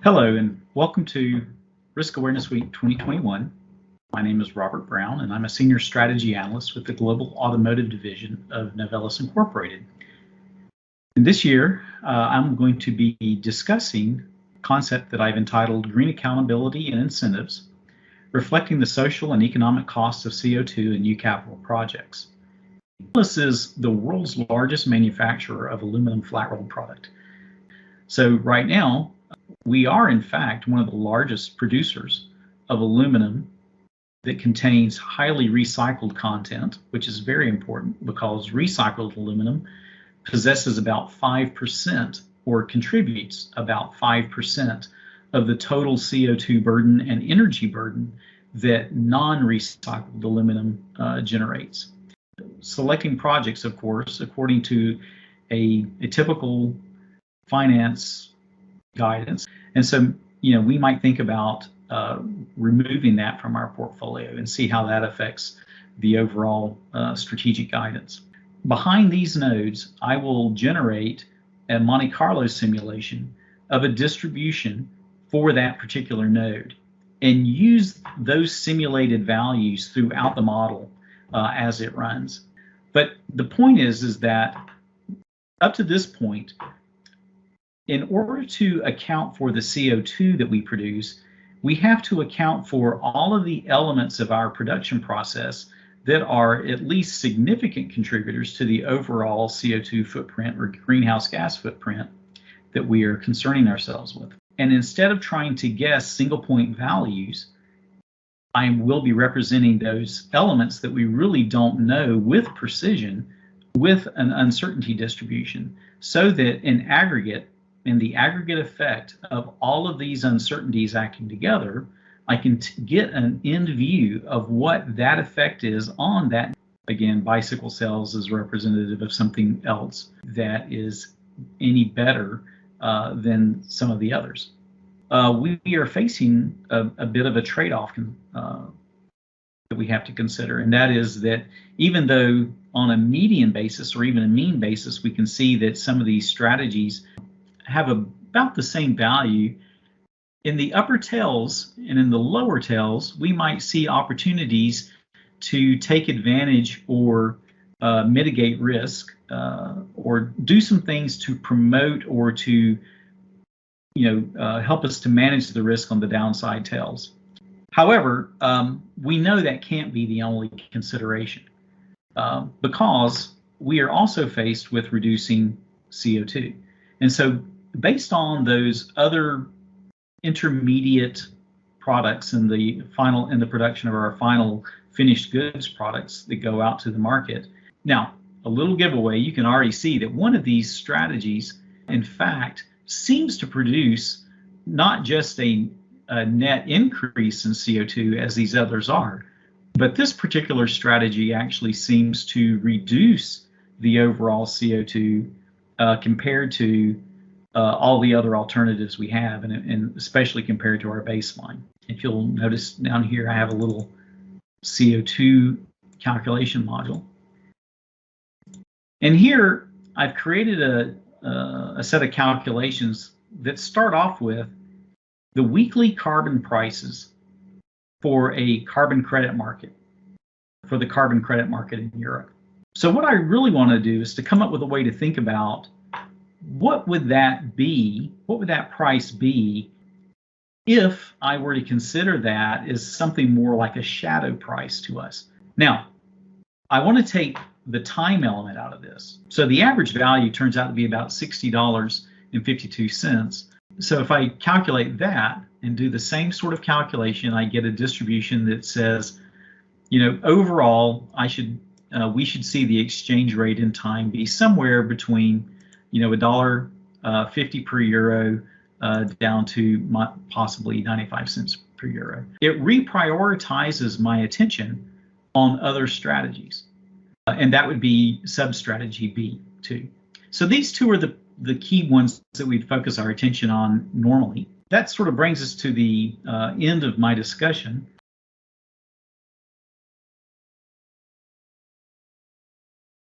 Hello and welcome to Risk Awareness Week 2021. My name is Robert Brown and I'm a Senior Strategy Analyst with the Global Automotive Division of Novelis Incorporated. And this year, I'm going to be discussing a concept that I've entitled Green Accountability and Incentives, reflecting the social and economic costs of CO2 in new capital projects. Novelis is the world's largest manufacturer of aluminum flat-rolled product. So right now, we are in fact one of the largest producers of aluminum that contains highly recycled content, which is very important because recycled aluminum possesses about 5% or contributes about 5% of the total CO2 burden and energy burden that non-recycled aluminum generates. Selecting projects, of course, according to a typical finance guidance. And so, we might think about removing that from our portfolio and see how that affects the overall strategic guidance. Behind these nodes, I will generate a Monte Carlo simulation of a distribution for that particular node and use those simulated values throughout the model as it runs. But the point is that up to this point, in order to account for the CO2 that we produce, we have to account for all of the elements of our production process that are at least significant contributors to the overall CO2 footprint or greenhouse gas footprint that we are concerning ourselves with. And instead of trying to guess single point values, I will be representing those elements that we really don't know with precision with an uncertainty distribution, so that in the aggregate effect of all of these uncertainties acting together, I can get an end view of what that effect is on that. Again, bicycle cells is representative of something else that is any better than some of the others. We are facing a bit of a trade-off that we have to consider, and that is that even though on a median basis or even a mean basis, we can see that some of these strategies have about the same value, in the upper tails and in the lower tails, we might see opportunities to take advantage or mitigate risk or do some things to promote or to help us to manage the risk on the downside tails. However, we know that can't be the only consideration because we are also faced with reducing CO2. And so based on those other intermediate products in the production of our final finished goods products that go out to the market. Now, a little giveaway, you can already see that one of these strategies, in fact, seems to produce not just a net increase in CO2 as these others are, but this particular strategy actually seems to reduce the overall CO2 compared to all the other alternatives we have, and especially compared to our baseline. If you'll notice down here, I have a little CO2 calculation module. And here I've created a set of calculations that start off with the weekly carbon prices for a carbon credit market, for the carbon credit market in Europe. So what I really want to do is to come up with a way to think about what would that be, what would that price be if I were to consider that as something more like a shadow price to us. Now, I want to take the time element out of this. So the average value turns out to be about $60.52. So if I calculate that and do the same sort of calculation, I get a distribution that says, overall, we should see the exchange rate in time be somewhere between $1.50 per euro down to possibly 95 cents per euro. It reprioritizes my attention on other strategies, and that would be sub-strategy B2. So these two are the key ones that we'd focus our attention on normally. That sort of brings us to the end of my discussion.